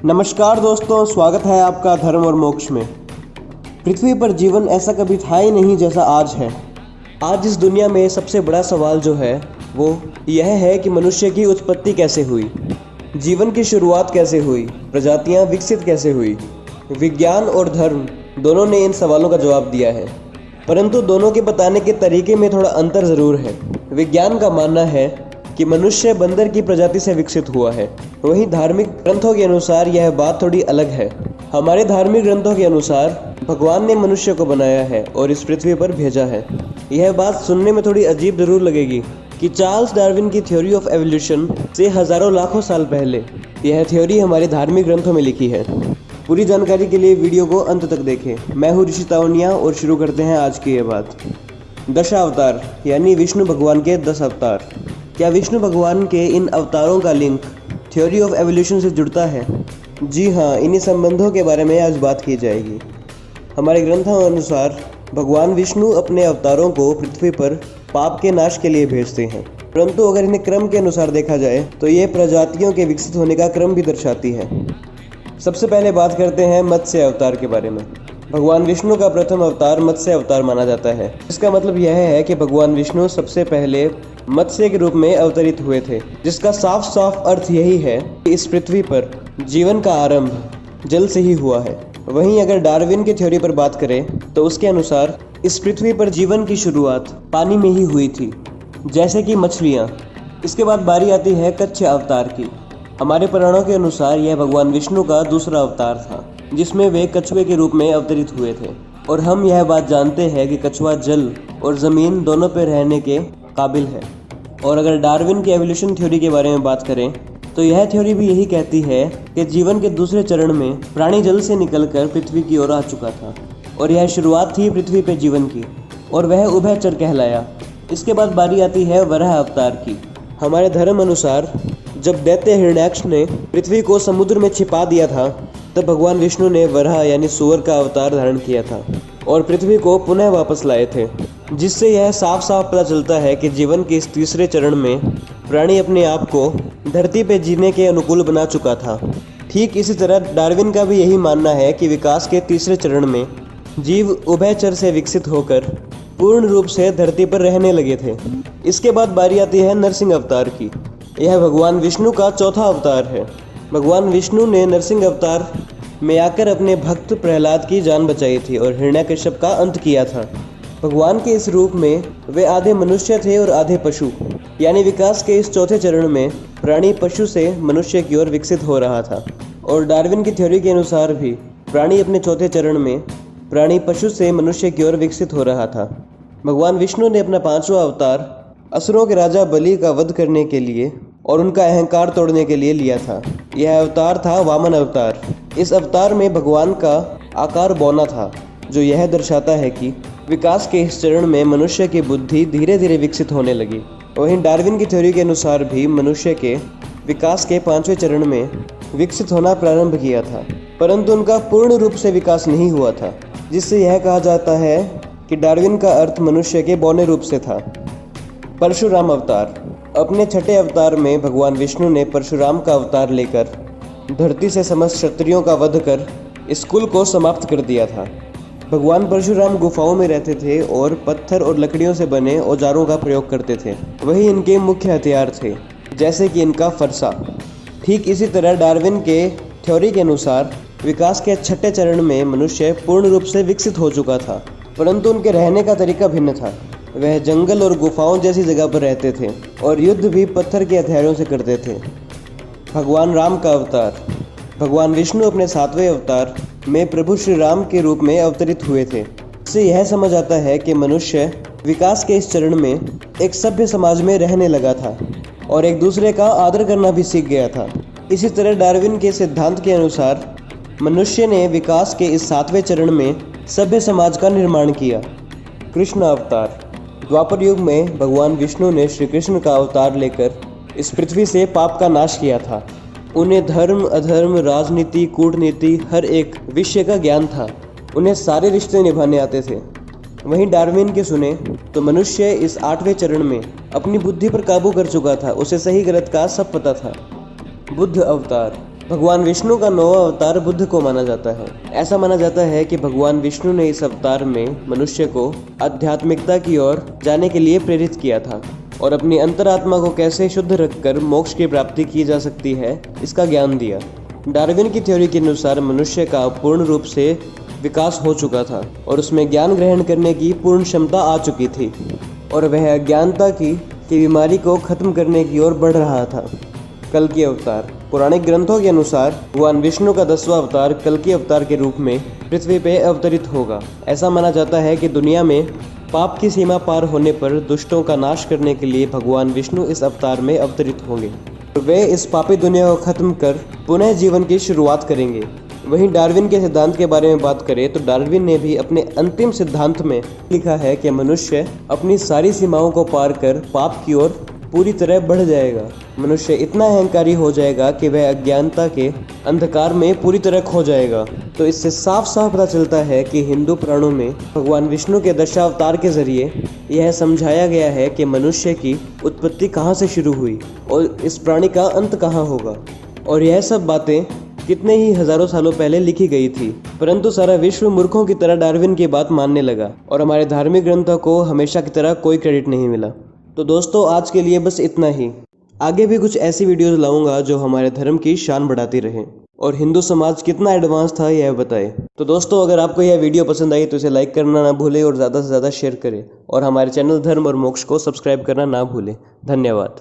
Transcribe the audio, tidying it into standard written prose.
नमस्कार दोस्तों, स्वागत है आपका धर्म और मोक्ष में। पृथ्वी पर जीवन ऐसा कभी था ही नहीं जैसा आज है। आज इस दुनिया में सबसे बड़ा सवाल जो है वो यह है कि मनुष्य की उत्पत्ति कैसे हुई, जीवन की शुरुआत कैसे हुई, प्रजातियां विकसित कैसे हुई। विज्ञान और धर्म दोनों ने इन सवालों का जवाब दिया है, परंतु दोनों के बताने के तरीके में थोड़ा अंतर ज़रूर है। विज्ञान का मानना है कि मनुष्य बंदर की प्रजाति से विकसित हुआ है, वहीं धार्मिक ग्रंथों के अनुसार यह बात थोड़ी अलग है। हमारे धार्मिक ग्रंथों के अनुसार भगवान ने मनुष्य को बनाया है और इस पृथ्वी पर भेजा है। यह बात सुनने में थोड़ी अजीब जरूर लगेगी कि चार्ल्स डार्विन की थ्योरी ऑफ एवोल्यूशन से हजारों लाखों साल पहले यह थ्योरी हमारे धार्मिक ग्रंथों में लिखी है। पूरी जानकारी के लिए वीडियो को अंत तक देखें। मैं हूँ ऋषि तावनिया और शुरू करते हैं आज की ये बात। दशावतार यानी विष्णु भगवान के 10 अवतार। क्या विष्णु भगवान के इन अवतारों का लिंक थ्योरी ऑफ एवोल्यूशन से जुड़ता है? जी हाँ, इन्हीं संबंधों के बारे में आज बात की जाएगी। हमारे ग्रंथों अनुसार भगवान विष्णु अपने अवतारों को पृथ्वी पर पाप के नाश के लिए भेजते हैं, परंतु अगर इन्हें क्रम के अनुसार देखा जाए तो ये प्रजातियों के विकसित होने का क्रम भी दर्शाती है। सबसे पहले बात करते हैं मत्स्य अवतार के बारे में। भगवान विष्णु का प्रथम अवतार मत्स्य अवतार माना जाता है। इसका मतलब यह है कि भगवान विष्णु सबसे पहले मत्स्य के रूप में अवतरित हुए थे, जिसका साफ साफ अर्थ यही है कि इस पृथ्वी पर जीवन का आरंभ जल से ही हुआ है। वहीं अगर डार्विन की थ्योरी पर बात करें तो उसके अनुसार इस पृथ्वी पर जीवन की शुरुआत पानी में ही हुई थी, जैसे कि मछलियाँ। इसके बाद बारी आती है कच्छ अवतार की। हमारे पुराणों के अनुसार यह भगवान विष्णु का दूसरा अवतार था, जिसमें वे कछुए के रूप में अवतरित हुए थे। और हम यह बात जानते हैं कि कछुआ जल और ज़मीन दोनों पर रहने के काबिल है। और अगर डार्विन की एवोल्यूशन थ्योरी के बारे में बात करें तो यह थ्योरी भी यही कहती है कि जीवन के दूसरे चरण में प्राणी जल से निकलकर पृथ्वी की ओर आ चुका था और यह शुरुआत थी पृथ्वी पर जीवन की, और वह उभयचर कहलाया। इसके बाद बारी आती है वराह अवतार की। हमारे धर्म अनुसार जब दैत्य हिरण्याक्ष ने पृथ्वी को समुद्र में छिपा दिया था, तब भगवान विष्णु ने वराह यानी सूअर का अवतार धारण किया था और पृथ्वी को पुनः वापस लाए थे, जिससे यह साफ साफ पता चलता है कि जीवन के इस तीसरे चरण में प्राणी अपने आप को धरती पर जीने के अनुकूल बना चुका था। ठीक इसी तरह डार्विन का भी यही मानना है कि विकास के तीसरे चरण में जीव उभयचर से विकसित होकर पूर्ण रूप से धरती पर रहने लगे थे। इसके बाद बारी आती है नरसिंह अवतार की। यह भगवान विष्णु का चौथा अवतार है। भगवान विष्णु ने नरसिंह अवतार में आकर अपने भक्त प्रहलाद की जान बचाई थी और हिरण्यकश्यप का अंत किया था। भगवान के इस रूप में वे आधे मनुष्य थे और आधे पशु, यानी विकास के इस चौथे चरण में प्राणी पशु से मनुष्य की ओर विकसित हो रहा था। और डार्विन की थ्योरी के अनुसार भी प्राणी अपने चौथे चरण में प्राणी पशु से मनुष्य की ओर विकसित हो रहा था। भगवान विष्णु ने अपना 5वां अवतार असुरों के राजा बलि का वध करने के लिए और उनका अहंकार तोड़ने के लिए लिया था। यह अवतार था वामन अवतार। इस अवतार में भगवान का आकार बौना था, जो यह दर्शाता है कि विकास के इस चरण में मनुष्य की बुद्धि धीरे धीरे विकसित होने लगी। वहीं डार्विन की थ्योरी के अनुसार भी मनुष्य के विकास के 5वें चरण में विकसित होना प्रारंभ किया था, परंतु उनका पूर्ण रूप से विकास नहीं हुआ था, जिससे यह कहा जाता है कि डार्विन का अर्थ मनुष्य के बौने रूप से था। परशुराम अवतार। अपने छठे अवतार में भगवान विष्णु ने परशुराम का अवतार लेकर धरती से समस्त क्षत्रियों का वध कर इस कुल को समाप्त कर दिया था। भगवान परशुराम गुफाओं में रहते थे और पत्थर और लकड़ियों से बने औजारों का प्रयोग करते थे। वही इनके मुख्य हथियार थे, जैसे कि इनका फरसा। ठीक इसी तरह डार्विन के थ्योरी के अनुसार विकास के छठे चरण में मनुष्य पूर्ण रूप से विकसित हो चुका था, परंतु उनके रहने का तरीका भिन्न था। वह जंगल और गुफाओं जैसी जगह पर रहते थे और युद्ध भी पत्थर के हथियारों से करते थे। भगवान राम का अवतार। भगवान विष्णु अपने 7वें अवतार में प्रभु श्री राम के रूप में अवतरित हुए थे। इससे यह समझ आता है कि मनुष्य विकास के इस चरण में एक सभ्य समाज में रहने लगा था और एक दूसरे का आदर करना भी सीख गया था। इसी तरह डार्विन के सिद्धांत के अनुसार मनुष्य ने विकास के इस 7वें चरण में सभ्य समाज का निर्माण किया। कृष्ण अवतार। द्वापर युग में भगवान विष्णु ने श्री कृष्ण का अवतार लेकर इस पृथ्वी से पाप का नाश किया था। उन्हें धर्म, अधर्म, राजनीति, कूटनीति हर एक विषय का ज्ञान था। उन्हें सारे रिश्ते निभाने आते थे। वहीं डार्विन के सुने तो मनुष्य इस 8वें चरण में अपनी बुद्धि पर काबू कर चुका था। उसे सही गलत का सब पता था। बुद्ध अवतार। भगवान विष्णु का 9वां अवतार बुद्ध को माना जाता है। ऐसा माना जाता है कि भगवान विष्णु ने इस अवतार में मनुष्य को आध्यात्मिकता की ओर जाने के लिए प्रेरित किया था और अपनी अंतरात्मा को कैसे शुद्ध रखकर मोक्ष की प्राप्ति की जा सकती है इसका ज्ञान दिया। डार्विन की थ्योरी के अनुसार मनुष्य का पूर्ण रूप से विकास हो चुका था और उसमें ज्ञान ग्रहण करने की पूर्ण क्षमता आ चुकी थी और वह अज्ञानता की बीमारी को खत्म करने की ओर बढ़ रहा था। कल्कि अवतार। पौराणिक ग्रंथों के अनुसार भगवान विष्णु का 10वां अवतार कल्कि अवतार के रूप में पृथ्वी पे अवतरित होगा। ऐसा माना जाता है कि दुनिया में पाप की सीमा पार होने पर दुष्टों का नाश करने के लिए भगवान विष्णु इस अवतार में अवतरित होंगे और वे इस पापी दुनिया को खत्म कर पुनः जीवन की शुरुआत करेंगे। वहीं डार्विन के सिद्धांत के बारे में बात करें तो डार्विन ने भी अपने अंतिम सिद्धांत में लिखा है कि मनुष्य अपनी सारी सीमाओं को पार कर पाप की ओर पूरी तरह बढ़ जाएगा। मनुष्य इतना अहंकारी हो जाएगा कि वह अज्ञानता के अंधकार में पूरी तरह खो जाएगा। तो इससे साफ साफ पता चलता है कि हिंदू पुराणों में भगवान विष्णु के दशावतार के जरिए यह समझाया गया है कि मनुष्य की उत्पत्ति कहाँ से शुरू हुई और इस प्राणी का अंत कहाँ होगा। और यह सब बातें कितने ही हजारों सालों पहले लिखी गई थी, परंतु सारा विश्व मूर्खों की तरह डार्विन की बात मानने लगा और हमारे धार्मिक ग्रंथों को हमेशा की तरह कोई क्रेडिट नहीं मिला। तो दोस्तों आज के लिए बस इतना ही। आगे भी कुछ ऐसी वीडियोस लाऊंगा जो हमारे धर्म की शान बढ़ाती रहे और हिंदू समाज कितना एडवांस था यह बताए। तो दोस्तों अगर आपको यह वीडियो पसंद आई तो इसे लाइक करना ना भूलें और ज़्यादा से ज़्यादा शेयर करें और हमारे चैनल धर्म और मोक्ष को सब्सक्राइब करना ना भूलें। धन्यवाद।